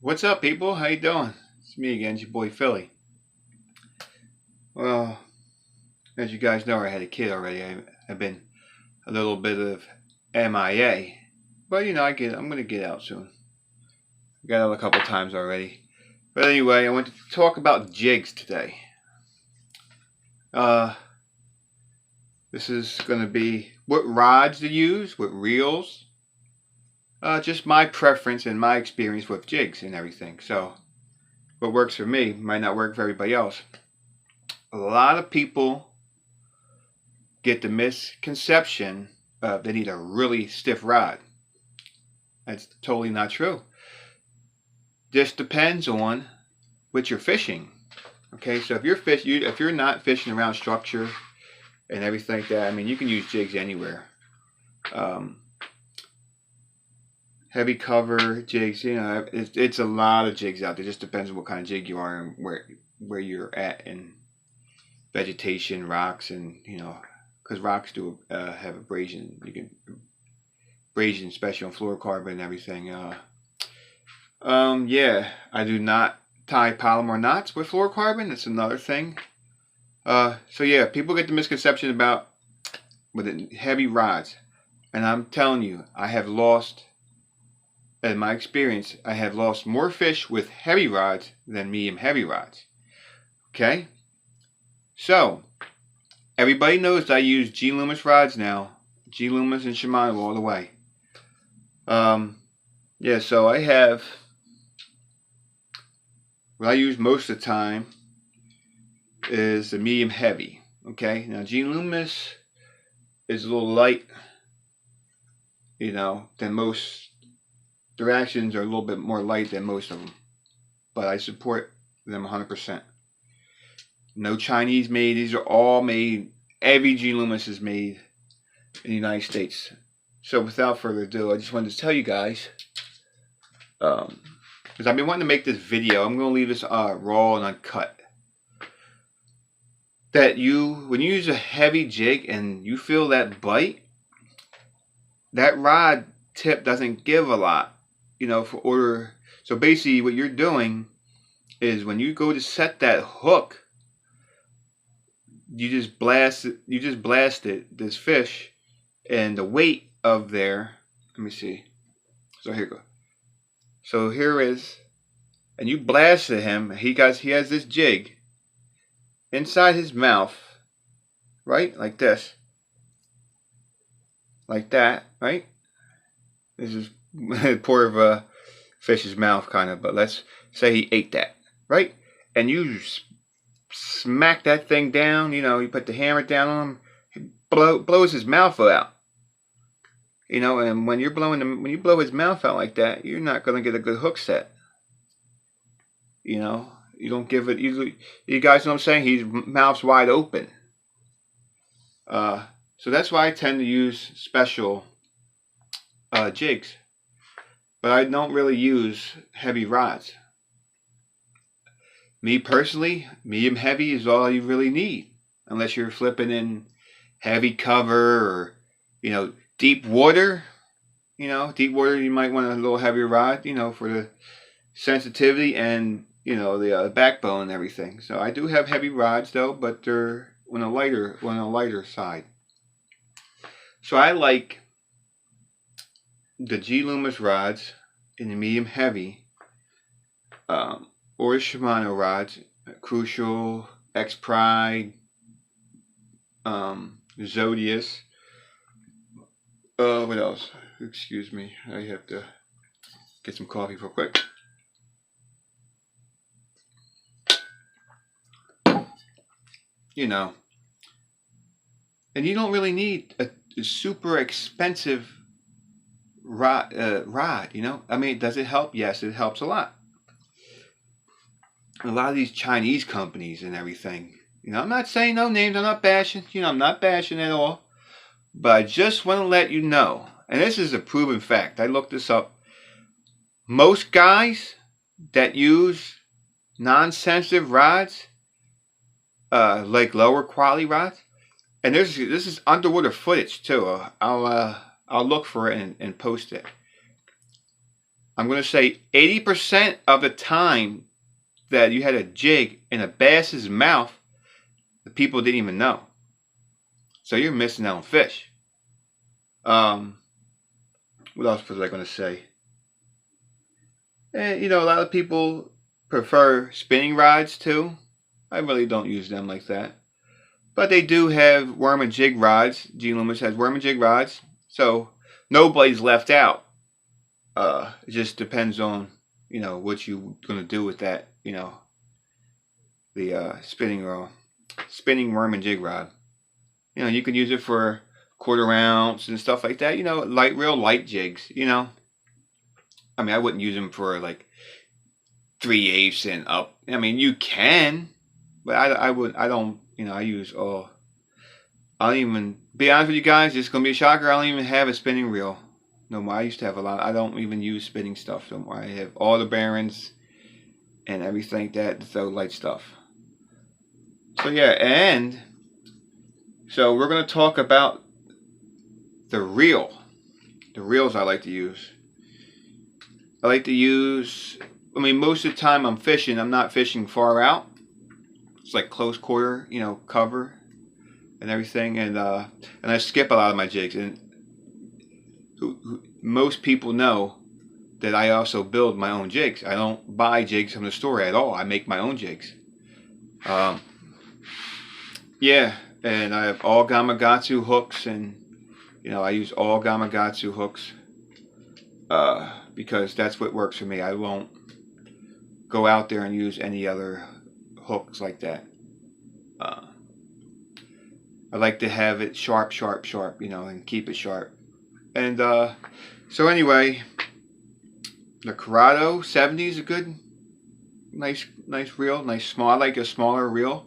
What's up, people? How you doing? It's me again, it's your boy Philly. Well, as you guys know, I had a kid already. I've been a little bit of MIA, but I'm gonna get out soon. I got out a couple times already. But anyway, I want to talk about jigs today. Uh, this is gonna be what rods to use, what reels. Just my preference and my experience with jigs and everything. So, what works for me might not work for everybody else. A lot of people get the misconception they need a really stiff rod. That's totally not true. This depends on what you're fishing. Okay, so if you're not fishing around structure and everything like that, I mean, you can use jigs anywhere. Um, Heavy cover jigs, it's a lot of jigs out there. It just depends on what kind of jig you are and where you're at in vegetation, rocks, and because rocks do have abrasion. You can abrasion, especially on fluorocarbon and everything. Yeah, I do not tie polymer knots with fluorocarbon. That's another thing. So yeah, people get the misconception about with heavy rods, and I'm telling you, in my experience, I have lost more fish with heavy rods than medium heavy rods. Okay, so everybody knows that I use G Loomis rods now, G Loomis and Shimano all the way. Yeah, so I have what I use most of the time is the medium heavy. Okay, now G Loomis is a little light, than most. Their actions are a little bit more light than most of them, but I support them 100%. No Chinese made. These are all made. Every G Loomis is made in the United States. So without further ado, I just wanted to tell you guys, because I've been wanting to make this video. I'm going to leave this raw and uncut. That when you use a heavy jig and you feel that bite, that rod tip doesn't give a lot. So basically what you're doing is when you go to set that hook, you just blasted this fish, and the weight of let me see. So here we go. So here is, and you blasted him. He has this jig inside his mouth, right? Like this. Like that, right? This is poor of a fish's mouth, kind of, but let's say he ate that, right? And you smack that thing down, you put the hammer down on him, he blows his mouth out. And when you blow his mouth out like that, you're not going to get a good hook set. You don't give it, you guys know what I'm saying? His mouth's wide open. So that's why I tend to use special jigs. But I don't really use heavy rods. Me personally, medium heavy is all you really need. Unless you're flipping in heavy cover or, deep water. Deep water, you might want a little heavier rod, for the sensitivity and, the backbone and everything. So I do have heavy rods though, but they're on a lighter side. So I like the G Loomis rods in the medium heavy, or Shimano rods, Crucial, X Pride, Zodius. What else? Excuse me, I have to get some coffee real quick. And you don't really need a super expensive rod. I mean, does it help? Yes, it helps a lot. A lot of these Chinese companies and everything. I'm not saying no names. I'm not bashing. I'm not bashing at all. But I just want to let you know, and this is a proven fact. I looked this up. Most guys that use non-sensitive rods, like lower quality rods, and this is underwater footage too. I'll look for it and post it. I'm going to say 80% of the time that you had a jig in a bass's mouth, the people didn't even know. So you're missing out on fish. Um, what else was I going to say? And, a lot of people prefer spinning rods too. I really don't use them like that. But they do have worm and jig rods. G Loomis has worm and jig rods. So nobody's left out. It just depends on, what you're going to do with that, the spinning worm and jig rod. You can use it for quarter ounce and stuff like that. Real light jigs. I mean, I wouldn't use them for like 3/8 and up. I mean, you can, but I would. I don't. I use all. I don't even be honest with you guys. It's gonna be a shocker. I don't even have a spinning reel no more. I used to have a lot. I don't even use spinning stuff no more. I have all the bearings and everything that the throw light stuff. So yeah, and so we're gonna talk about the reel. The reels I like to use. I like to use. I mean, most of the time I'm fishing. I'm not fishing far out. It's like close quarter, cover and everything, and I skip a lot of my jigs. And most people know that I also build my own jigs. I don't buy jigs from the store at all. I make my own jigs. Yeah, and I have all Gamakatsu hooks, and I use all Gamakatsu hooks because that's what works for me. I won't go out there and use any other hooks like that. I like to have it sharp, sharp, sharp, and keep it sharp. And so anyway, the Corrado 70 is a good, nice reel, nice small. I like a smaller reel,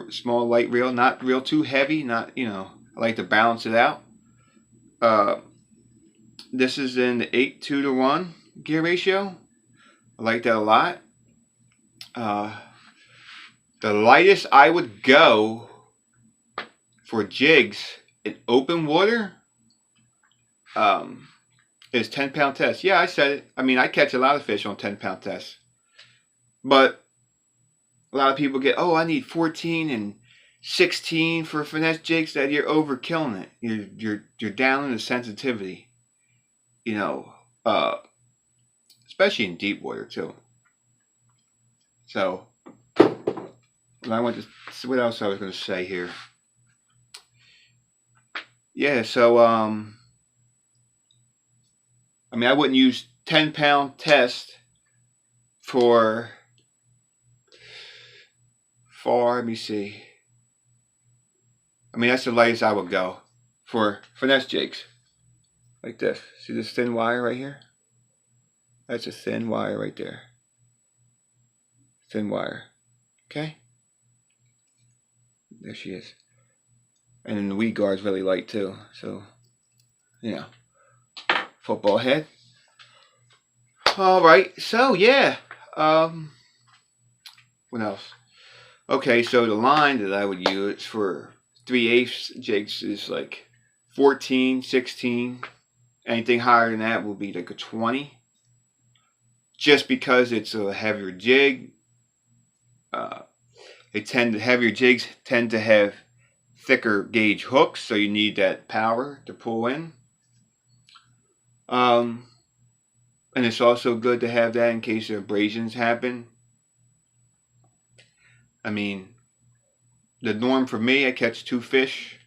small light reel, not real too heavy. Not I like to balance it out. This is in the 8:2 to 1 gear ratio. I like that a lot. The lightest I would go for jigs in open water is 10-pound test. Yeah, I said it. I mean, I catch a lot of fish on 10-pound tests. But a lot of people get, I need 14 and 16 for finesse jigs. That you're overkilling it. You're down in the sensitivity. Especially in deep water too. So, what else I was going to say here? Yeah, so I mean, I wouldn't use 10-pound test for let me see. I mean, that's the lightest I would go for finesse jigs. Like this. See this thin wire right here? That's a thin wire right there. Thin wire. Okay? There she is. And then the weed guard's really light too. So, football head. Alright, so yeah. What else? Okay, so the line that I would use for 3/8 jigs is like 14, 16. Anything higher than that will be like a 20. Just because it's a heavier jig. Heavier jigs tend to have thicker gauge hooks, so you need that power to pull in. And it's also good to have that in case abrasions happen. I mean, the norm for me, I catch 2 fish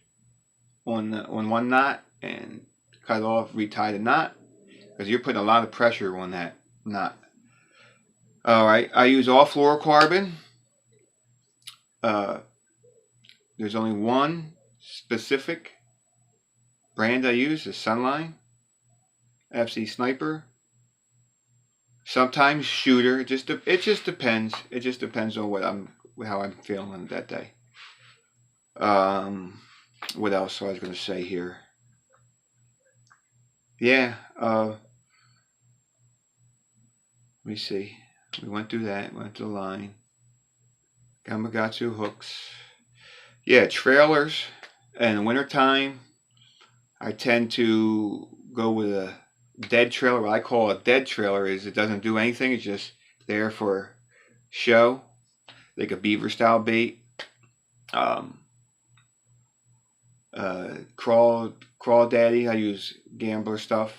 on one knot and cut off, retie the knot, because you're putting a lot of pressure on that knot. All right, I use all fluorocarbon. There's only one specific brand I use, is Sunline, FC Sniper. Sometimes Shooter. It just depends. It just depends on how I'm feeling that day. What else I was going to say here? Yeah. Let me see. We went through that. Went to the line. Gamakatsu hooks. Yeah, trailers. In the wintertime, I tend to go with a dead trailer, what I call a dead trailer, is it doesn't do anything. It's just there for show, like a beaver style bait. Um, crawl daddy. I use gambler stuff.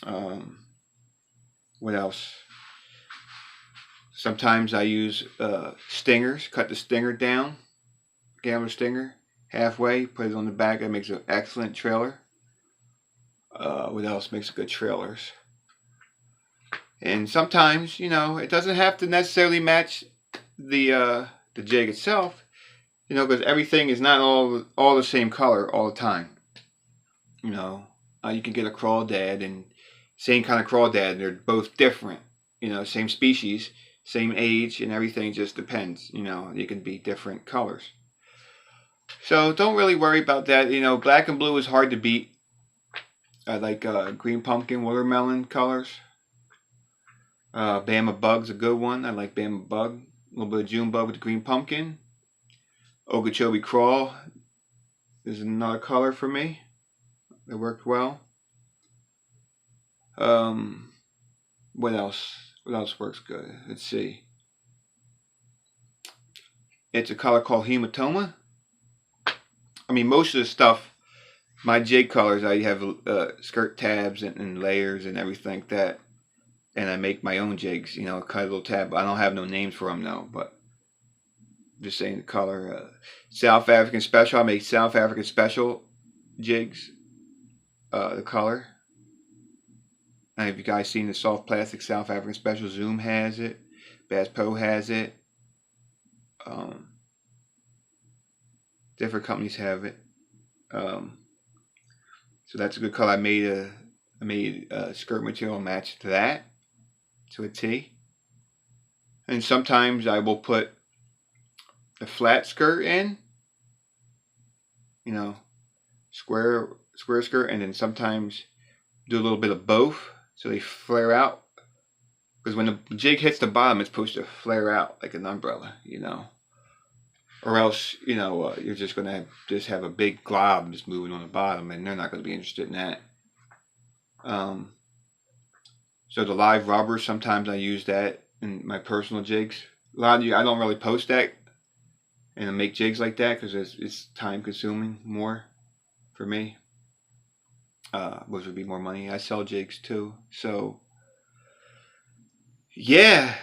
Um, what else? Sometimes I use stingers. Cut the stinger down, gambler stinger, halfway. Put it on the back. That makes an excellent trailer. What else makes good trailers? And sometimes, it doesn't have to necessarily match the jig itself, because everything is not all the same color all the time. You can get a crawdad and same kind of crawdad. They're both different. Same species, same age, and everything just depends. You can be different colors. So don't really worry about that. Black and blue is hard to beat. I like green pumpkin, watermelon colors. Bama Bug's a good one. I like Bama Bug. A little bit of June Bug with the green pumpkin. Okeechobee Crawl is another color for me. It worked well. What else? What else works good? Let's see. It's a color called Hematoma. I mean, most of the stuff, my jig colors, I have skirt tabs and layers and everything like that. And I make my own jigs, cut a little tab. I don't have no names for them though, but I'm just saying the color. South African Special, I make South African Special jigs. The color. Have you guys seen the soft plastic South African Special? Zoom has it. Bass Pro has it. Different companies have it. So that's a good color. I made a skirt material match to that, to a T. And sometimes I will put a flat skirt in, square skirt, and then sometimes do a little bit of both so they flare out. Because when the jig hits the bottom, it's supposed to flare out like an umbrella, Or else, you're just going to have a big glob just moving on the bottom, and they're not going to be interested in that. So the live rubber, sometimes I use that in my personal jigs. A lot of you, I don't really post that and make jigs like that because it's time consuming more for me. Which would be more money. I sell jigs too. So, yeah,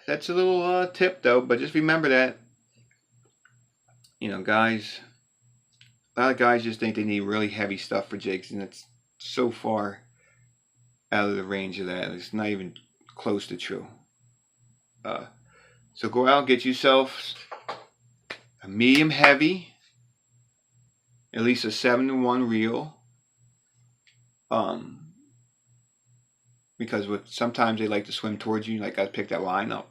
that's a little tip though, but just remember that, guys, a lot of guys just think they need really heavy stuff for jigs, and it's so far out of the range of that. It's not even close to true. So go out and get yourself a medium heavy, at least a 7-to-1 reel. Because sometimes they like to swim towards you, like I pick that line up.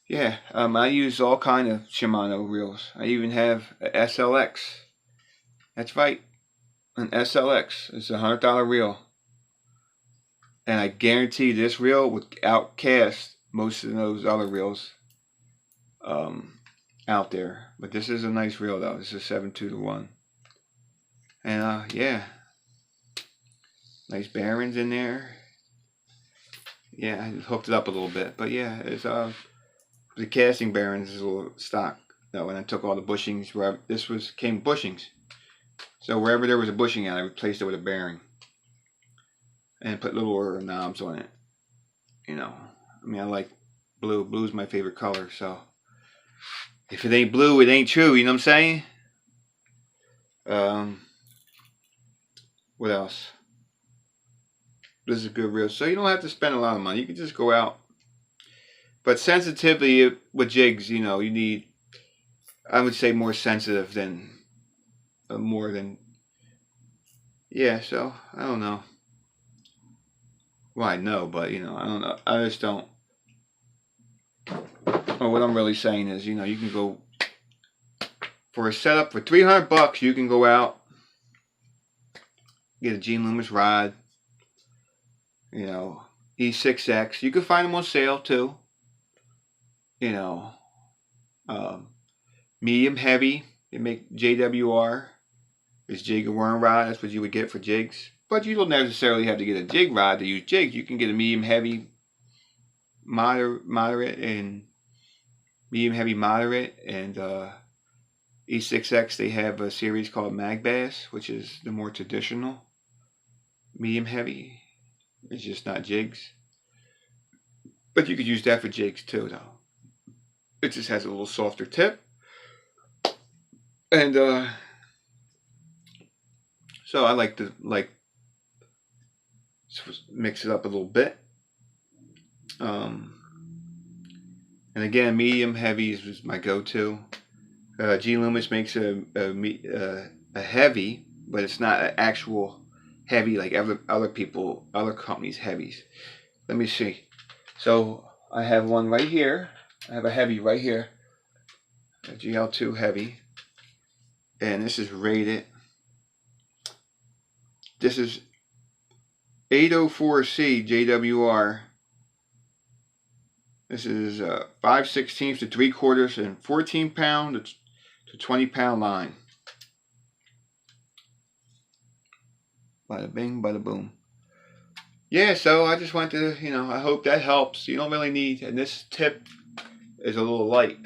Yeah, I use all kind of Shimano reels. I even have a SLX. That's right, an SLX. It's $100 reel. And I guarantee this reel would outcast most of those other reels out there. But this is a nice reel though. This is 7.2-to-1. And yeah, nice bearings in there. Yeah, I hooked it up a little bit. But yeah, it's the casting bearings is a little stock. When I took all the bushings, came bushings. So wherever there was a bushing I replaced it with a bearing. And put little knobs on it. I like blue. Blue's my favorite color, so if it ain't blue, it ain't true, you know what I'm saying? What else? This is a good reel. So you don't have to spend a lot of money. You can just go out. But sensitivity with jigs, you need, I would say, more sensitive than, yeah, so, I don't know. Well, I know, but, I don't know. I just don't. Well, what I'm really saying is, you can go, for a setup for $300, you can go out, get a Gene Loomis rod, E6X. You can find them on sale, too. Medium heavy. They make JWR. It's jig and worm rod. That's what you would get for jigs. But you don't necessarily have to get a jig rod to use jigs. You can get a medium heavy, moderate, and medium heavy, moderate, and E6X. They have a series called Mag Bass, which is the more traditional medium heavy. It's just not jigs. But you could use that for jigs too, though. It just has a little softer tip. And so I like to mix it up a little bit. And again, medium heavy is my go-to. G Loomis makes a heavy, but it's not an actual heavy like other companies' heavies. Let me see. So I have one right here. I have a heavy right here, a GL2 heavy, and this is rated. This is 804C JWR. This is 5/16 to 3/4 and 14-pound to 20-pound line. Bada bing, bada boom. Yeah, so I just want to, I hope that helps. You don't really need, and this tip is a little light,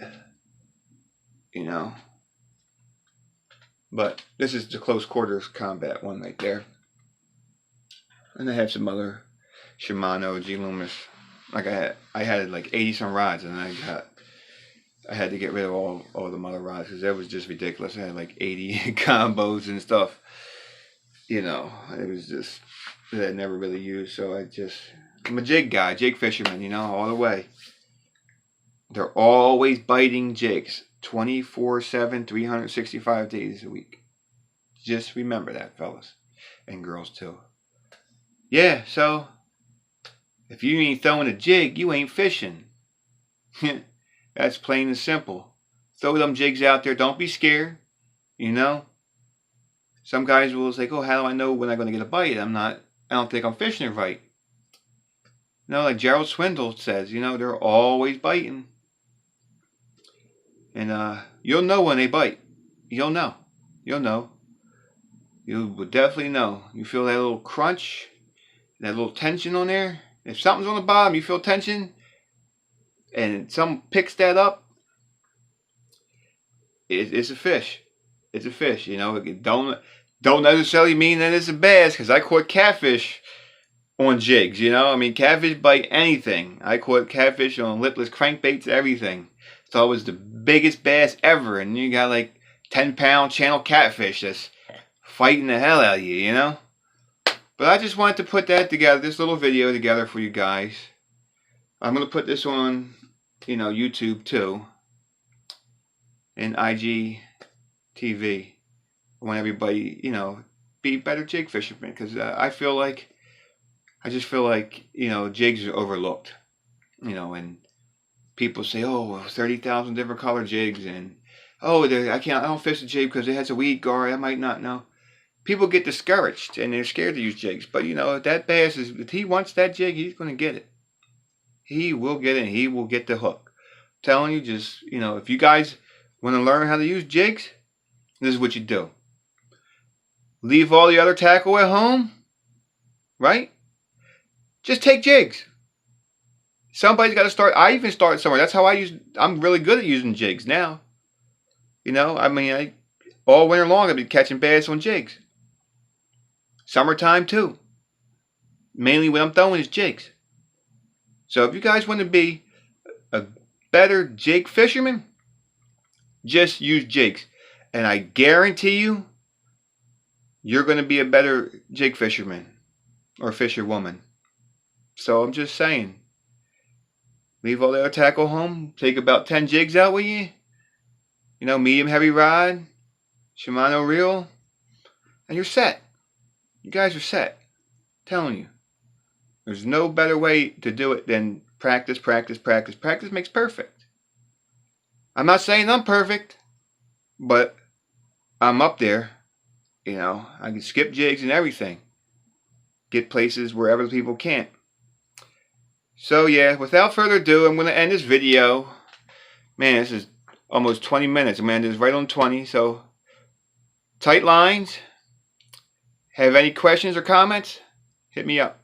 but this is the close quarters combat one right there. And I have some other Shimano G Loomis. Like I had like 80 some rods, and I had to get rid of all the mother rods because that was just ridiculous. I had like 80 combos and stuff. It was just that I never really used. So I'm a jig guy, jig fisherman, all the way. They're always biting jigs, 24/7, 365 days a week. Just remember that, fellas, and girls too. Yeah, so if you ain't throwing a jig, you ain't fishing. That's plain and simple. Throw them jigs out there. Don't be scared. Some guys will say, "Oh, how do I know when I'm going to get a bite? I don't think I'm fishing it right." Like Gerald Swindle says, they're always biting. And you'll know when they bite. You'll know. You'll know. You will definitely know. You feel that little crunch, that little tension on there. If something's on the bottom, you feel tension, and someone picks that up, it's a fish. It's a fish. It don't necessarily mean that it's a bass, because I caught catfish on jigs. Catfish bite anything. I caught catfish on lipless crankbaits, everything. So it was the biggest bass ever, and you got like 10-pound channel catfish that's fighting the hell out of you, But I just wanted to put that together, this little video together for you guys. I'm going to put this on, YouTube too, and IGTV. I want everybody, be better jig fishermen, because I just feel like, jigs are overlooked, and people say, oh, 30,000 different color jigs, and oh, I don't fish a jig because it has a weed guard, I might not know. People get discouraged and they're scared to use jigs, but that bass if he wants that jig, he's going to get it. He will get it, and he will get the hook. I'm telling you, just if you guys want to learn how to use jigs, this is what you do. Leave all the other tackle at home, right? Just take jigs. Somebody's got to start. I even started somewhere. That's how I'm really good at using jigs now. All winter long I've been catching bass on jigs. Summertime too. Mainly what I'm throwing is jigs. So if you guys want to be a better jig fisherman, just use jigs. And I guarantee you're going to be a better jig fisherman or fisherwoman. So I'm just saying, leave all the other tackle home. Take about 10 jigs out with you. Medium heavy rod, Shimano reel, and you're set. You guys are set. I'm telling you. There's no better way to do it than practice, practice, practice. Practice makes perfect. I'm not saying I'm perfect, but I'm up there. I can skip jigs and everything. Get places where other people can't. So yeah, without further ado, I'm going to end this video. Man, this is almost 20 minutes. I'm going to end this right on 20. So, tight lines Have any questions or comments? Hit me up.